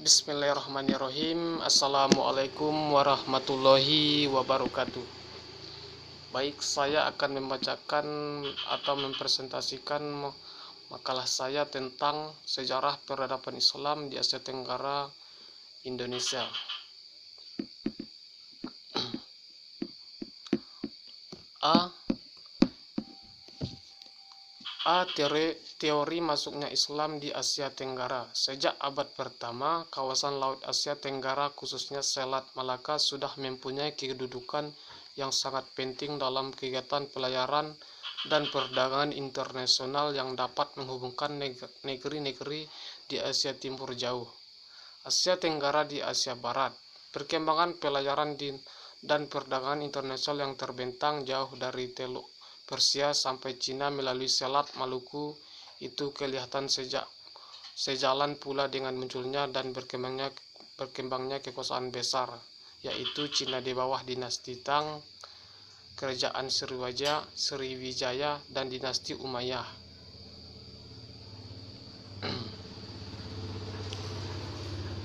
Bismillahirrahmanirrahim. Assalamualaikum warahmatullahi wabarakatuh. Baik, saya akan membacakan atau mempresentasikan makalah saya tentang sejarah peradaban Islam di Asia Tenggara, Indonesia. Teori masuknya Islam di Asia Tenggara. Sejak abad pertama, kawasan Laut Asia Tenggara khususnya Selat Malaka sudah mempunyai kedudukan yang sangat penting dalam kegiatan pelayaran dan perdagangan internasional yang dapat menghubungkan negeri-negeri di Asia Timur jauh, Asia Tenggara di Asia Barat. Perkembangan pelayaran dan perdagangan internasional yang terbentang jauh dari Teluk Persia sampai Cina melalui Selat Maluku itu kelihatan sejalan pula dengan munculnya dan berkembangnya kekuasaan besar, yaitu Cina di bawah dinasti Tang, kerajaan Sriwijaya dan dinasti Umayyah.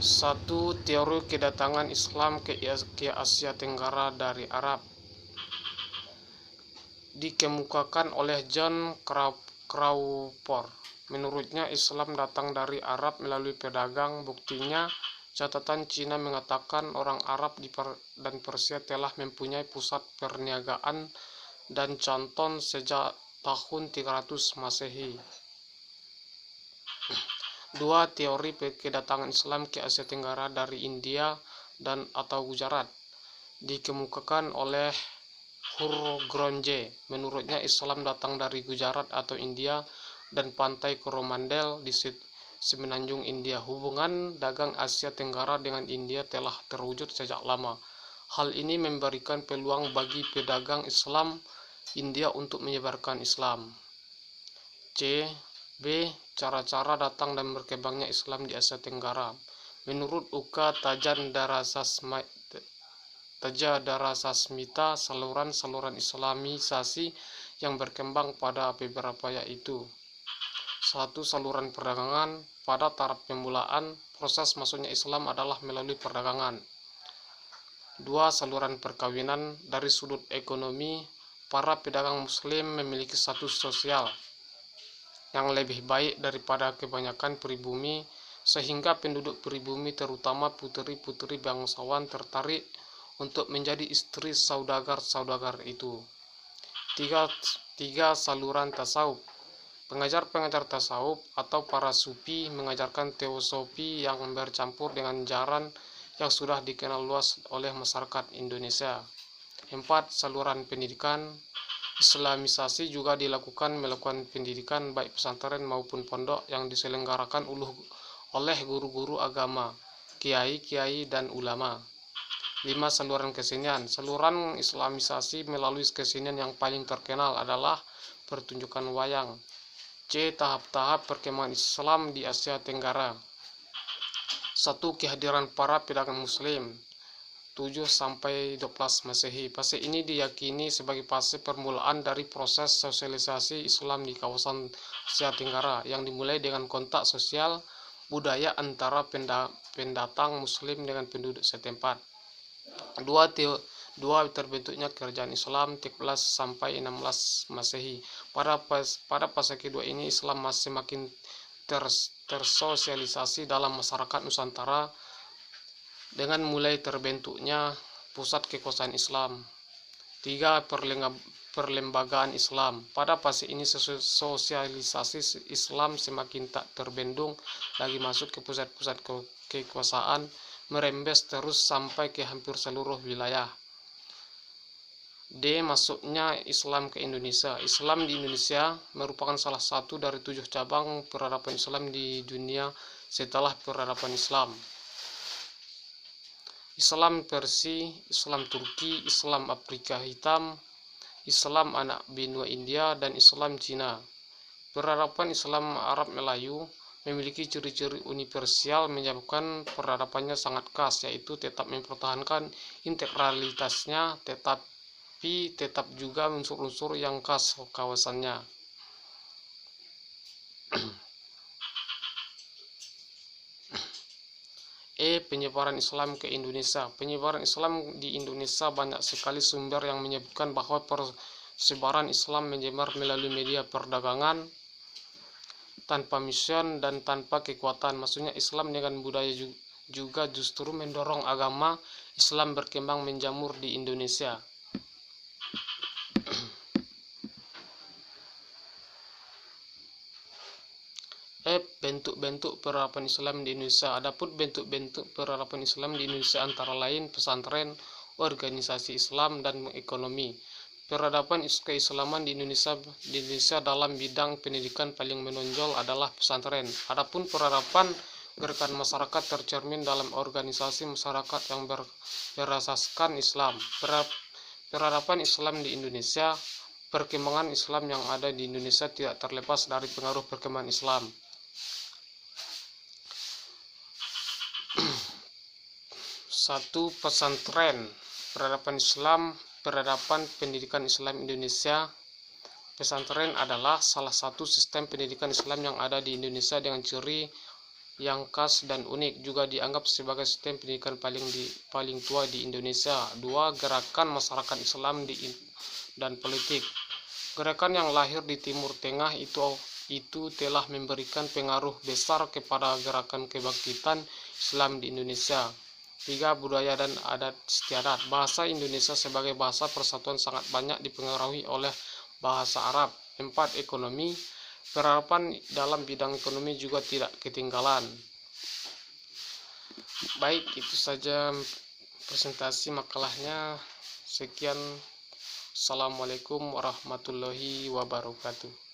Satu, teori kedatangan Islam ke Asia Tenggara dari Arab dikemukakan oleh John Crawford. Menurutnya Islam datang dari Arab melalui pedagang. Buktinya, catatan Cina mengatakan orang Arab dan Persia telah mempunyai pusat perniagaan dan Canton sejak tahun 300 Masehi. 2. Teori kedatangan Islam ke Asia Tenggara dari India dan atau Gujarat dikemukakan oleh Hurgronje. Menurutnya Islam datang dari Gujarat atau India dan pantai Coromandel di semenanjung India. Hubungan dagang Asia Tenggara dengan India telah terwujud sejak lama. Hal ini memberikan peluang bagi pedagang Islam India untuk menyebarkan Islam. B. Cara-cara datang dan berkembangnya Islam di Asia Tenggara. Menurut Uka Tajadarasasmita, saluran-saluran Islamisasi yang berkembang pada beberapa yaitu: 1. Saluran perdagangan. Pada taraf pemulaan, proses masuknya Islam adalah melalui perdagangan. 2. Saluran perkawinan. Dari sudut ekonomi, para pedagang Muslim memiliki status sosial yang lebih baik daripada kebanyakan pribumi, sehingga penduduk pribumi terutama putri-putri bangsawan tertarik untuk menjadi istri saudagar-saudagar itu. 3. Saluran tasawuf. Pengajar-pengajar tasawuf atau para sufi mengajarkan teosofi yang bercampur dengan jaran yang sudah dikenal luas oleh masyarakat Indonesia. 4. Saluran pendidikan. Islamisasi juga melakukan pendidikan baik pesantren maupun pondok yang diselenggarakan oleh guru-guru agama, kiai-kiai dan ulama. 5. Saluran kesenian. Saluran Islamisasi melalui kesenian yang paling terkenal adalah pertunjukan wayang. C. Tahap-tahap perkembangan Islam di Asia Tenggara. 1. Kehadiran para pedagang Muslim 7-12 Masehi. Fase ini diyakini sebagai fase permulaan dari proses sosialisasi Islam di kawasan Asia Tenggara yang dimulai dengan kontak sosial budaya antara pendatang Muslim dengan penduduk setempat. 2. Terbentuknya kerajaan Islam 13-16 Masehi. Pada fase kedua ini Islam masih semakin tersosialisasi dalam masyarakat Nusantara dengan mulai terbentuknya pusat kekuasaan Islam. 3. Perlembagaan Islam. Pada fase ini sosialisasi Islam semakin tak terbendung lagi masuk ke pusat-pusat kekuasaan, merembes terus sampai ke hampir seluruh wilayah. D. Masuknya Islam ke Indonesia. Islam di Indonesia merupakan salah satu dari 7 cabang peradaban Islam di dunia setelah peradaban Islam. Islam Persia, Islam Turki, Islam Afrika Hitam, Islam anak benua India, dan Islam Cina. Peradaban Islam Arab Melayu memiliki ciri-ciri universal menyebabkan peradabannya sangat khas, yaitu tetap mempertahankan integralitasnya, tetapi tetap juga unsur-unsur yang khas kawasannya. Penyebaran Islam ke Indonesia. Penyebaran Islam di Indonesia banyak sekali sumber yang menyebutkan bahwa persebaran Islam menyebar melalui media perdagangan, tanpa mission dan tanpa kekuatan. Maksudnya Islam dengan budaya juga justru mendorong agama Islam berkembang menjamur di Indonesia. Bentuk-bentuk peradaban Islam di Indonesia. Adapun bentuk-bentuk peradaban Islam di Indonesia antara lain pesantren, organisasi Islam, dan ekonomi. Peradaban keislaman di Indonesia dalam bidang pendidikan paling menonjol adalah pesantren. Adapun peradaban gerakan masyarakat tercermin dalam organisasi masyarakat yang berasaskan Islam. Peradaban Islam di Indonesia. Perkembangan Islam yang ada di Indonesia tidak terlepas dari pengaruh perkembangan Islam. Satu, pesantren. Peradaban pendidikan Islam Indonesia. Pesantren adalah salah satu sistem pendidikan Islam yang ada di Indonesia dengan ciri yang khas dan unik, juga dianggap sebagai sistem pendidikan paling tua di Indonesia. Dua, gerakan masyarakat Islam dan politik. Gerakan yang lahir di Timur Tengah itu telah memberikan pengaruh besar kepada gerakan kebangkitan Islam di Indonesia. 3, budaya dan adat istiadat. Bahasa Indonesia sebagai bahasa persatuan sangat banyak dipengaruhi oleh bahasa Arab. 4, ekonomi. Peradaban dalam bidang ekonomi juga tidak ketinggalan. Baik, itu saja presentasi makalahnya. Sekian. Assalamualaikum warahmatullahi wabarakatuh.